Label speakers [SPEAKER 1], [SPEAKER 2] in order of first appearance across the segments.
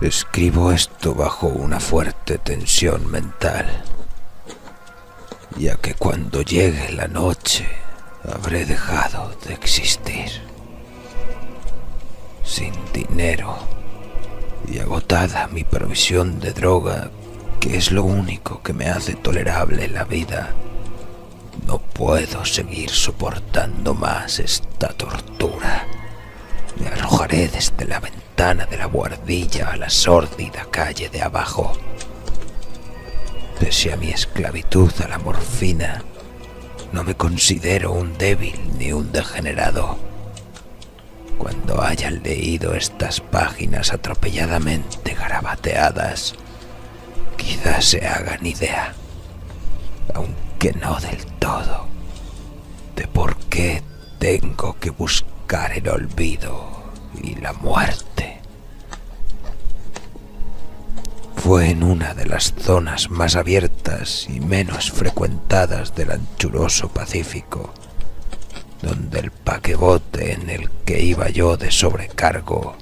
[SPEAKER 1] Escribo esto bajo una fuerte tensión mental, ya que cuando llegue la noche habré dejado de existir. Sin dinero y agotada mi provisión de droga, que es lo único que me hace tolerable la vida, no puedo seguir soportando más esta tortura. Me arrojaré desde la ventana de la buhardilla a la sórdida calle de abajo. Pese a mi esclavitud a la morfina, no me considero un débil ni un degenerado. Cuando hayan leído estas páginas atropelladamente garabateadas, quizás se hagan idea, aunque no del todo, de por qué tengo que buscar el olvido y la muerte. Fue en una de las zonas más abiertas y menos frecuentadas del anchuroso Pacífico, donde el paquebote en el que iba yo de sobrecargo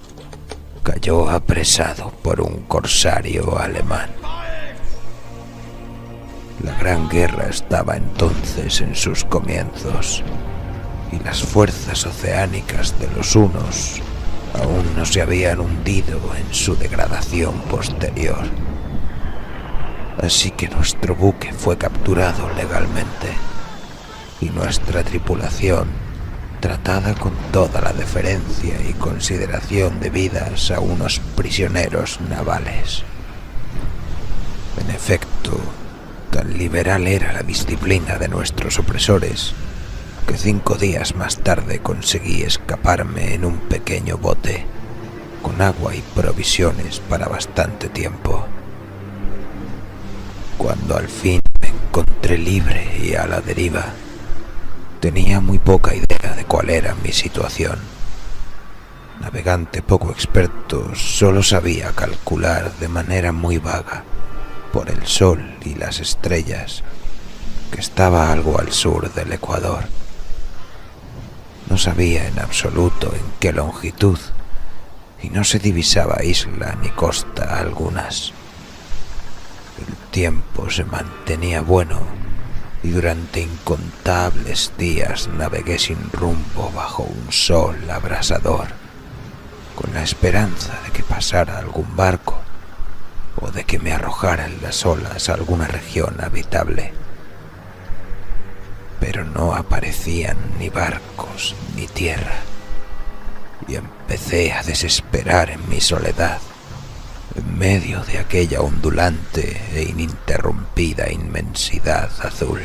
[SPEAKER 1] cayó apresado por un corsario alemán. La Gran Guerra estaba entonces en sus comienzos, y las fuerzas oceánicas de los hunos aún no se habían hundido en su degradación posterior. Así que nuestro buque fue capturado legalmente, y nuestra tripulación tratada con toda la deferencia y consideración debidas a unos prisioneros navales. En efecto, tan liberal era la disciplina de nuestros opresores, que 5 días más tarde conseguí escaparme en un pequeño bote, con agua y provisiones para bastante tiempo. Cuando al fin me encontré libre y a la deriva, tenía muy poca idea de cuál era mi situación. Navegante poco experto, solo sabía calcular de manera muy vaga, por el sol y las estrellas, que estaba algo al sur del Ecuador. No sabía en absoluto en qué longitud, y no se divisaba isla ni costa algunas. El tiempo se mantenía bueno, y durante incontables días navegué sin rumbo bajo un sol abrasador, con la esperanza de que pasara algún barco, o de que me arrojaran las olas a alguna región habitable. Pero no aparecían ni barcos ni tierra, y empecé a desesperar en mi soledad, en medio de aquella ondulante e ininterrumpida inmensidad azul.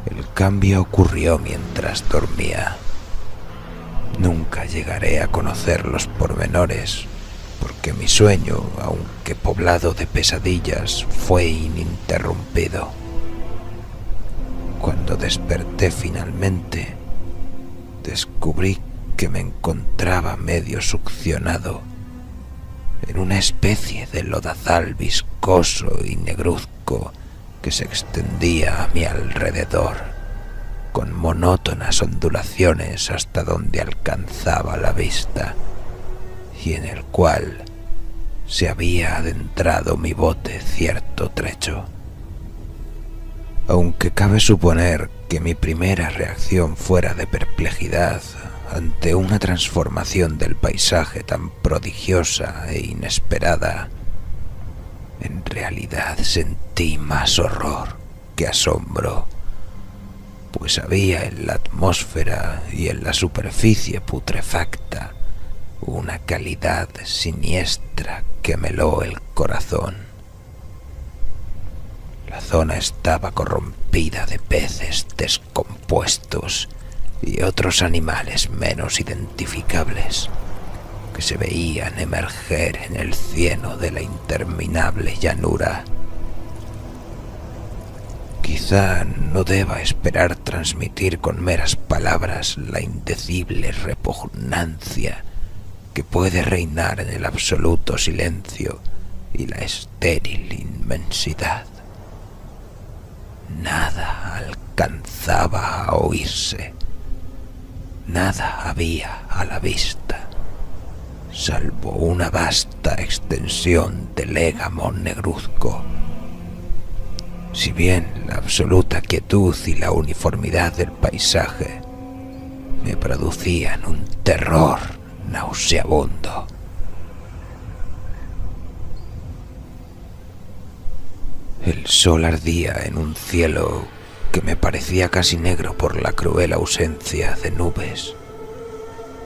[SPEAKER 1] El cambio ocurrió mientras dormía. Nunca llegaré a conocer los pormenores, porque mi sueño, aunque poblado de pesadillas, fue ininterrumpido. Cuando desperté finalmente, descubrí que me encontraba medio succionado en una especie de lodazal viscoso y negruzco que se extendía a mi alrededor, con monótonas ondulaciones hasta donde alcanzaba la vista, y en el cual se había adentrado mi bote cierto trecho. Aunque cabe suponer que mi primera reacción fuera de perplejidad ante una transformación del paisaje tan prodigiosa e inesperada, en realidad sentí más horror que asombro, pues había en la atmósfera y en la superficie putrefacta una calidad siniestra que me heló el corazón. La zona estaba corrompida de peces descompuestos y otros animales menos identificables, que se veían emerger en el cieno de la interminable llanura. Quizá no deba esperar transmitir con meras palabras la indecible repugnancia que puede reinar en el absoluto silencio y la estéril inmensidad. Nada alcanzaba a oírse, nada había a la vista, salvo una vasta extensión de légamo negruzco. Si bien la absoluta quietud y la uniformidad del paisaje me producían un terror nauseabundo. El sol ardía en un cielo que me parecía casi negro por la cruel ausencia de nubes.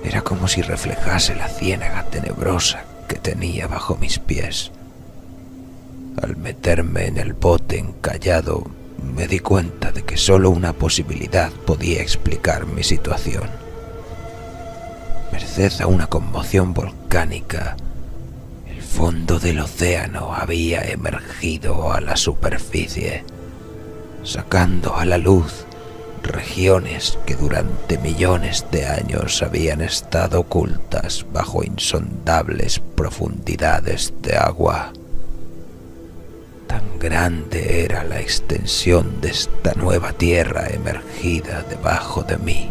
[SPEAKER 1] Era como si reflejase la ciénaga tenebrosa que tenía bajo mis pies. Al meterme en el bote encallado, me di cuenta de que solo una posibilidad podía explicar mi situación. Merced a una conmoción volcánica, el fondo del océano había emergido a la superficie, sacando a la luz regiones que durante millones de años habían estado ocultas bajo insondables profundidades de agua. Tan grande era la extensión de esta nueva tierra emergida debajo de mí,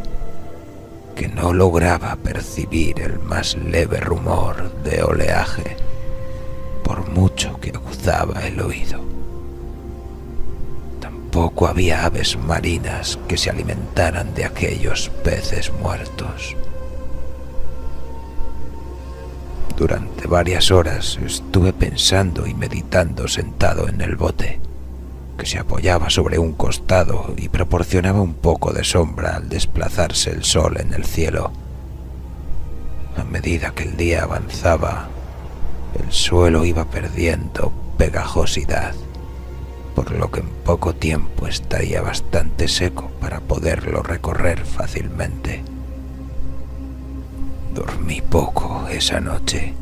[SPEAKER 1] que no lograba percibir el más leve rumor de oleaje, por mucho que aguzaba el oído. Tampoco había aves marinas que se alimentaran de aquellos peces muertos. Durante varias horas estuve pensando y meditando sentado en el bote, que se apoyaba sobre un costado y proporcionaba un poco de sombra al desplazarse el sol en el cielo. A medida que el día avanzaba, el suelo iba perdiendo pegajosidad, por lo que en poco tiempo estaría bastante seco para poderlo recorrer fácilmente. Dormí poco esa noche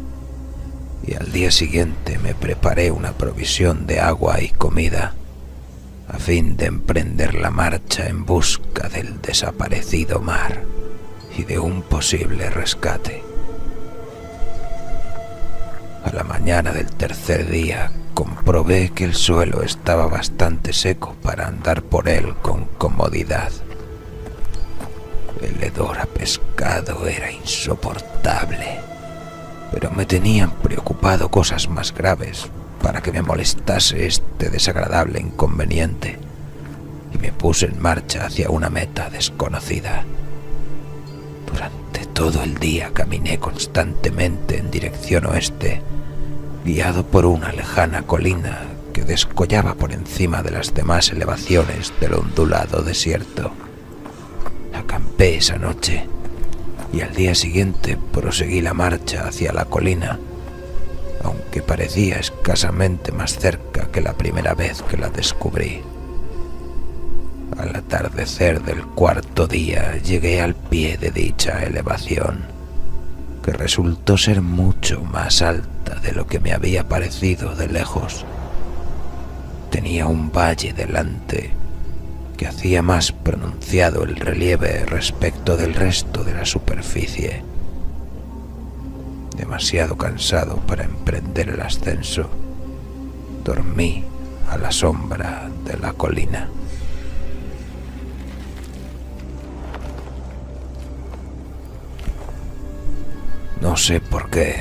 [SPEAKER 1] y al día siguiente me preparé una provisión de agua y comida a fin de emprender la marcha en busca del desaparecido mar y de un posible rescate. A la mañana del tercer día comprobé que el suelo estaba bastante seco para andar por él con comodidad. El hedor a pescado era insoportable, pero me tenían preocupado cosas más graves para que me molestase este desagradable inconveniente, y me puse en marcha hacia una meta desconocida. Durante todo el día caminé constantemente en dirección oeste, guiado por una lejana colina que descollaba por encima de las demás elevaciones del ondulado desierto. Acampé esa noche y al día siguiente proseguí la marcha hacia la colina, aunque parecía escasamente más cerca que la primera vez que la descubrí. Al atardecer del cuarto día llegué al pie de dicha elevación, que resultó ser mucho más alta de lo que me había parecido de lejos. Tenía un valle delante que hacía más pronunciado el relieve respecto del resto de la superficie. Demasiado cansado para emprender el ascenso, dormí a la sombra de la colina. No sé por qué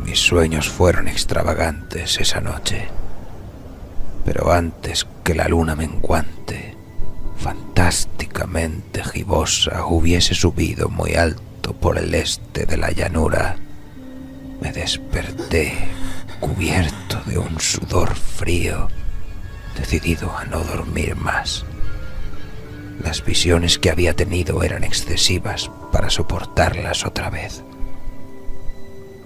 [SPEAKER 1] mis sueños fueron extravagantes esa noche, pero antes que la luna menguante, fantásticamente gibosa, hubiese subido muy alto por el este de la llanura, me desperté cubierto de un sudor frío, decidido a no dormir más. Las visiones que había tenido eran excesivas para soportarlas otra vez.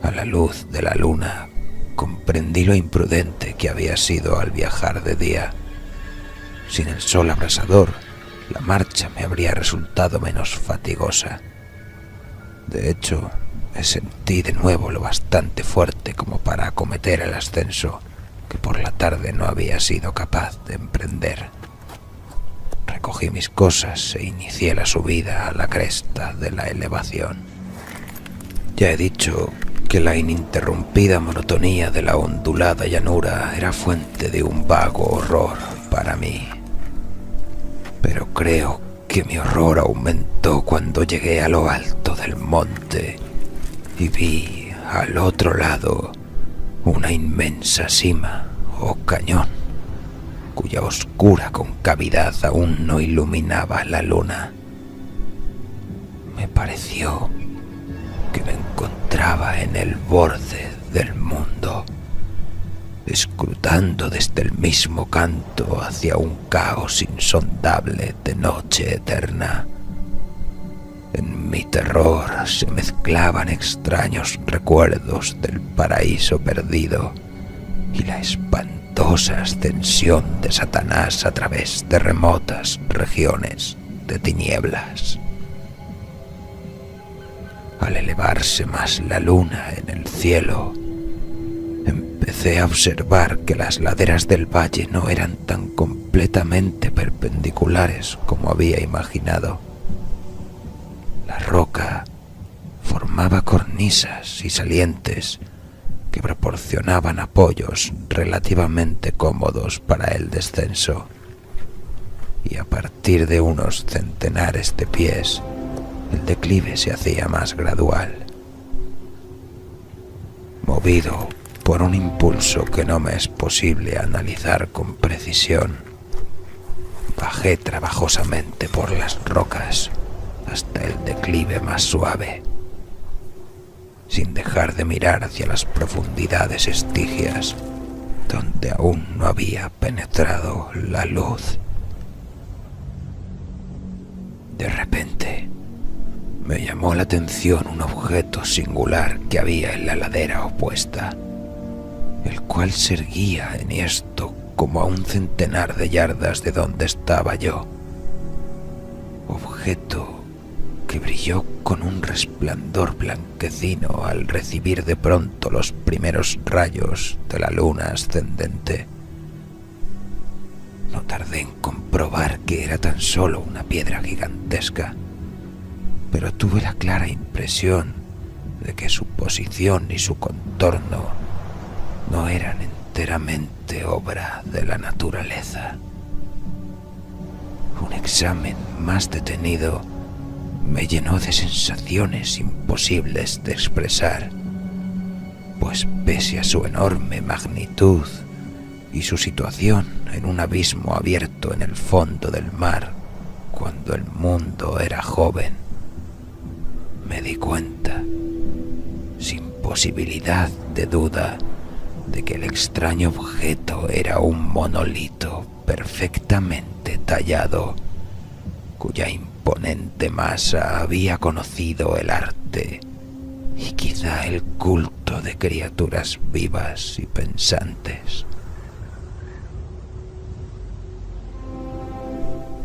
[SPEAKER 1] A la luz de la luna comprendí lo imprudente que había sido al viajar de día. Sin el sol abrasador, la marcha me habría resultado menos fatigosa. De hecho, me sentí de nuevo lo bastante fuerte como para acometer el ascenso que por la tarde no había sido capaz de emprender. Recogí mis cosas e inicié la subida a la cresta de la elevación. Ya he dicho que la ininterrumpida monotonía de la ondulada llanura era fuente de un vago horror para mí. Pero creo que mi horror aumentó cuando llegué a lo alto del monte y vi al otro lado, una inmensa sima o cañón, cuya oscura concavidad aún no iluminaba la luna. Me pareció que me encontraba en el borde del mundo, escrutando desde el mismo canto hacia un caos insondable de noche eterna. En mi terror se mezclaban extraños recuerdos del paraíso perdido y la espantosa ascensión de Satanás a través de remotas regiones de tinieblas. Al elevarse más la luna en el cielo, empecé a observar que las laderas del valle no eran tan completamente perpendiculares como había imaginado. La roca formaba cornisas y salientes que proporcionaban apoyos relativamente cómodos para el descenso, y a partir de unos centenares de pies, el declive se hacía más gradual. Movido por un impulso que no me es posible analizar con precisión, bajé trabajosamente por las rocas hasta el declive más suave, sin dejar de mirar hacia las profundidades estigias donde aún no había penetrado la luz. De repente, me llamó la atención un objeto singular que había en la ladera opuesta, el cual se erguía enhiesto como a un centenar de yardas de donde estaba yo. Objeto que brilló con un resplandor blanquecino al recibir de pronto los primeros rayos de la luna ascendente. No tardé en comprobar que era tan solo una piedra gigantesca, pero tuve la clara impresión de que su posición y su contorno no eran enteramente obra de la naturaleza. Un examen más detenido me llenó de sensaciones imposibles de expresar, pues pese a su enorme magnitud y su situación en un abismo abierto en el fondo del mar cuando el mundo era joven, me di cuenta, sin posibilidad de duda, de que el extraño objeto era un monolito perfectamente tallado, cuya imponente masa había conocido el arte y quizá el culto de criaturas vivas y pensantes.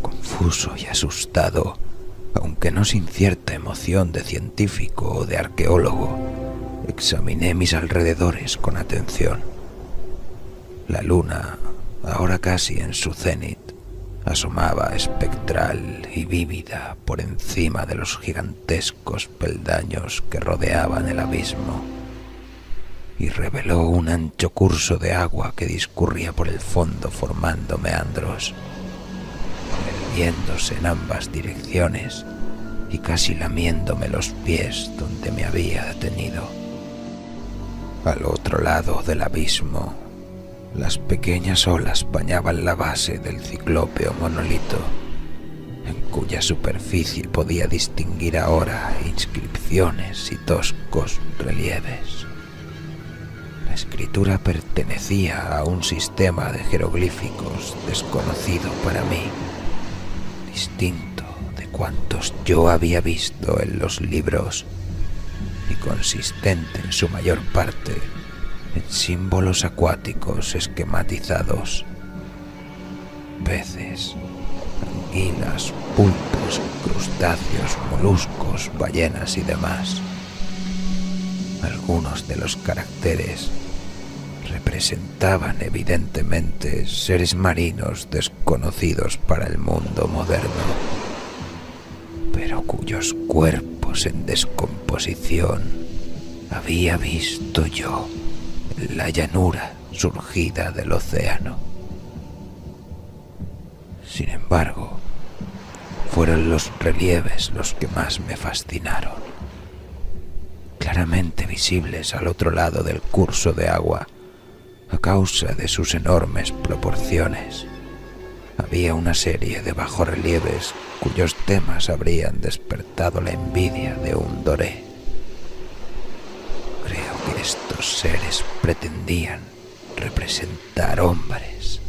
[SPEAKER 1] Confuso y asustado, aunque no sin cierta emoción de científico o de arqueólogo, examiné mis alrededores con atención. La luna, ahora casi en su cenit, asomaba espectral y vívida por encima de los gigantescos peldaños que rodeaban el abismo, y reveló un ancho curso de agua que discurría por el fondo formando meandros, yéndose en ambas direcciones y casi lamiéndome los pies donde me había detenido. Al otro lado del abismo, las pequeñas olas bañaban la base del ciclópeo monolito, en cuya superficie podía distinguir ahora inscripciones y toscos relieves. La escritura pertenecía a un sistema de jeroglíficos desconocido para mí, distinto de cuantos yo había visto en los libros y consistente en su mayor parte en símbolos acuáticos esquematizados: peces, anguilas, pulpos, crustáceos, moluscos, ballenas y demás. Algunos de los caracteres representaban evidentemente seres marinos desconocidos para el mundo moderno, pero cuyos cuerpos en descomposición había visto yo en la llanura surgida del océano. Sin embargo, fueron los relieves los que más me fascinaron. claramente visibles al otro lado del curso de agua a causa de sus enormes proporciones. Había una serie de bajorrelieves cuyos temas habrían despertado la envidia de un doré. Creo que estos seres pretendían representar hombres,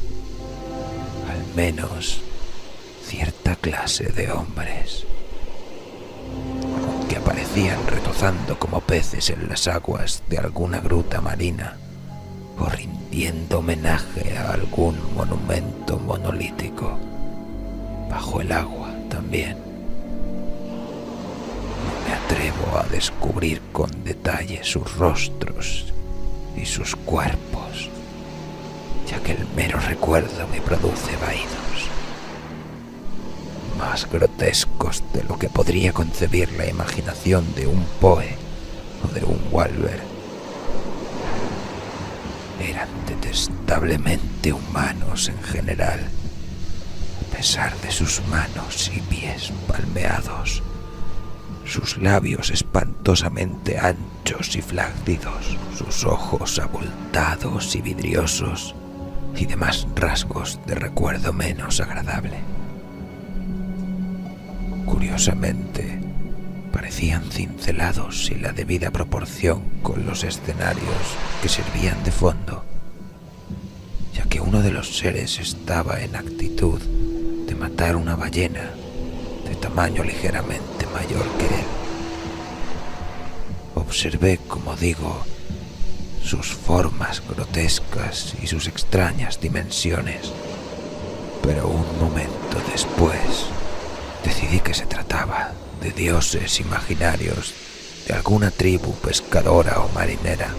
[SPEAKER 1] al menos cierta clase de hombres, que aparecían retozando como peces en las aguas de alguna gruta marina o rindiendo homenaje a algún monumento monolítico bajo el agua también. No me atrevo a descubrir con detalle sus rostros y sus cuerpos, ya que el mero recuerdo me produce vahidos más grotescos de lo que podría concebir la imaginación de un Poe o de un Walber. Eran detestablemente humanos en general, a pesar de sus manos y pies palmeados, sus labios espantosamente anchos y flácidos, sus ojos abultados y vidriosos y demás rasgos de recuerdo menos agradable. Curiosamente, parecían cincelados sin la debida proporción con los escenarios que servían de fondo, ya que uno de los seres estaba en actitud de matar una ballena de tamaño ligeramente mayor que él. Observé, como digo, sus formas grotescas y sus extrañas dimensiones, pero un momento después decidí que se trataba de dioses imaginarios de alguna tribu pescadora o marinera,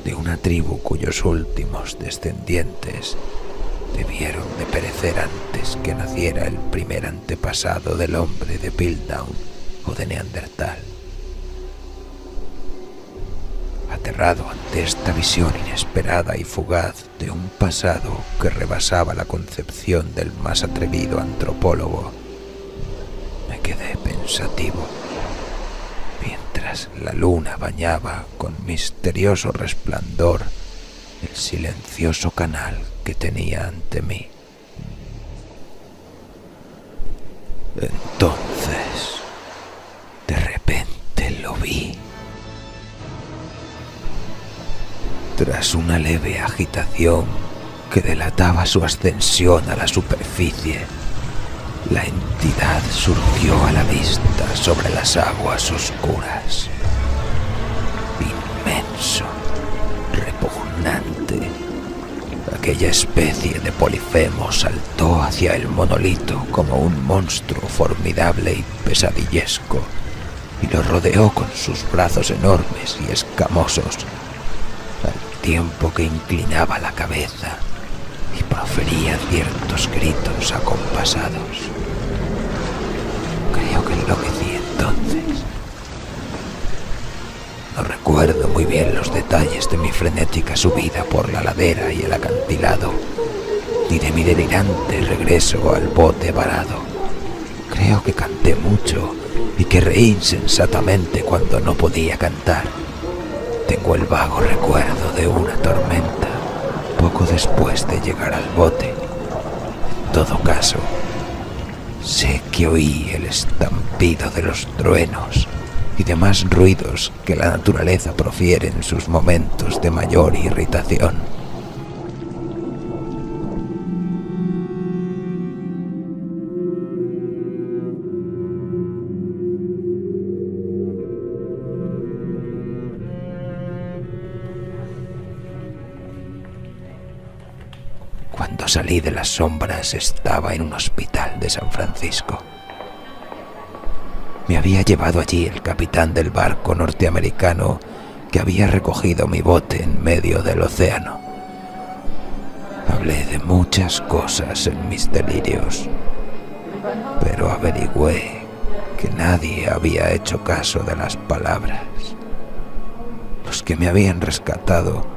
[SPEAKER 1] de una tribu cuyos últimos descendientes debieron de perecer antes que naciera el primer antepasado del hombre de Piltdown o de Neandertal. Aterrado ante esta visión inesperada y fugaz de un pasado que rebasaba la concepción del más atrevido antropólogo, me quedé pensativo, mientras la luna bañaba con misterioso resplandor el silencioso canal que tenía ante mí. Entonces, de repente lo vi. Tras una leve agitación que delataba su ascensión a la superficie, la entidad surgió a la vista sobre las aguas oscuras. Inmenso, repugnante, aquella especie de Polifemo saltó hacia el monolito como un monstruo formidable y pesadillesco, y lo rodeó con sus brazos enormes y escamosos, al tiempo que inclinaba la cabeza y profería ciertos gritos acompasados. Creo que enloquecí entonces. No recuerdo muy bien los detalles de mi frenética subida por la ladera y el acantilado, ni de mi delirante regreso al bote varado. Creo que canté mucho y que reí insensatamente cuando no podía cantar. Tengo el vago recuerdo de una tormenta poco después de llegar al bote. En todo caso, sé que oí el estampido de los truenos y demás ruidos que la naturaleza profiere en sus momentos de mayor irritación. Cuando salí de las sombras estaba en un hospital de San Francisco. Me había llevado allí el capitán del barco norteamericano que había recogido mi bote en medio del océano. Hablé de muchas cosas en mis delirios, pero averigüé que nadie había hecho caso de las palabras. Los que me habían rescatado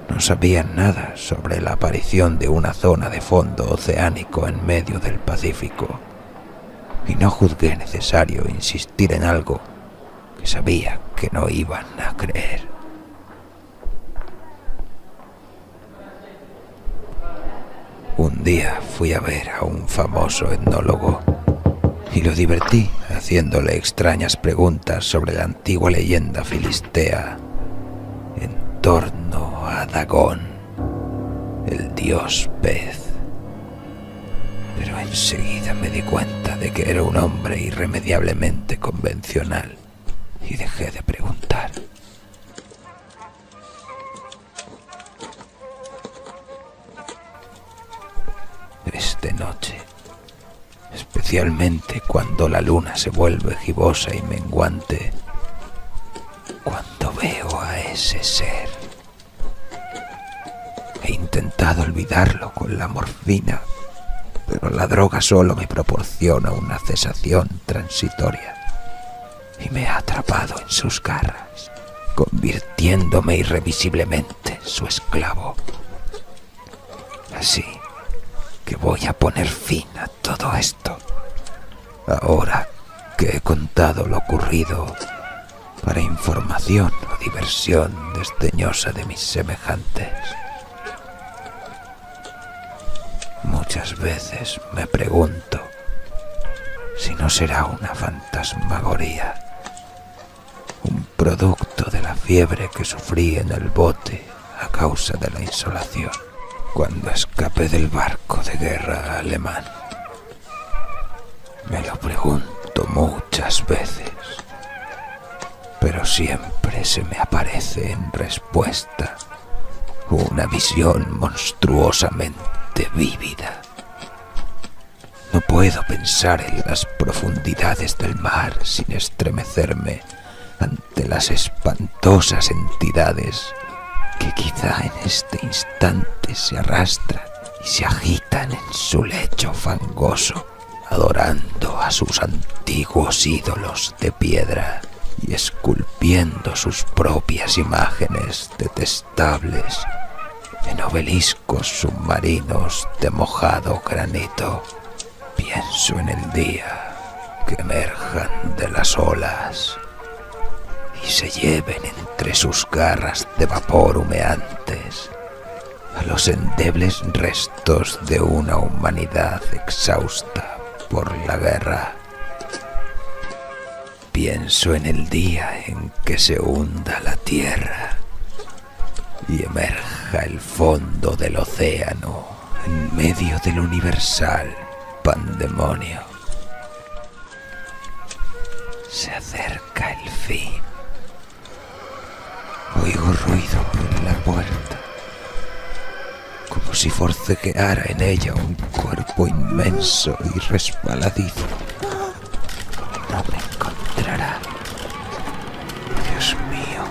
[SPEAKER 1] no sabían nada sobre la aparición de una zona de fondo oceánico en medio del Pacífico, y no juzgué necesario insistir en algo que sabía que no iban a creer. Un día fui a ver a un famoso etnólogo y lo divertí haciéndole extrañas preguntas sobre la antigua leyenda filistea en torno a Dagón, el dios pez. Pero enseguida me di cuenta de que era un hombre irremediablemente convencional y dejé de preguntar. Es de noche, especialmente cuando la luna se vuelve gibosa y menguante, cuando veo a ese ser. He intentado olvidarlo con la morfina, pero la droga solo me proporciona una cesación transitoria y me ha atrapado en sus garras, convirtiéndome irrevisiblemente en su esclavo. Así que voy a poner fin a todo esto, ahora que he contado lo ocurrido para información o diversión desdeñosa de mis semejantes. Muchas veces me pregunto si no será una fantasmagoría, un producto de la fiebre que sufrí en el bote a causa de la insolación cuando escapé del barco de guerra alemán. Me lo pregunto muchas veces, pero siempre se me aparece en respuesta una visión monstruosamente vívida. No puedo pensar en las profundidades del mar sin estremecerme ante las espantosas entidades que quizá en este instante se arrastran y se agitan en su lecho fangoso, adorando a sus antiguos ídolos de piedra y esculpiendo sus propias imágenes detestables en obeliscos submarinos de mojado granito. Pienso en el día que emerjan de las olas y se lleven entre sus garras de vapor humeantes a los endebles restos de una humanidad exhausta por la guerra. Pienso en el día en que se hunda la tierra y emerja el fondo del océano en medio del universal pandemonio. Se acerca el fin. Oigo ruido en la puerta, como si forcejeara en ella un cuerpo inmenso y resbaladizo. No me encontrará. Dios mío,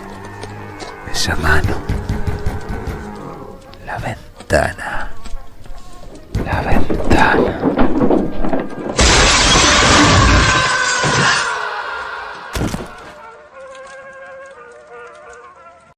[SPEAKER 1] esa mano. La ventana. La ventana.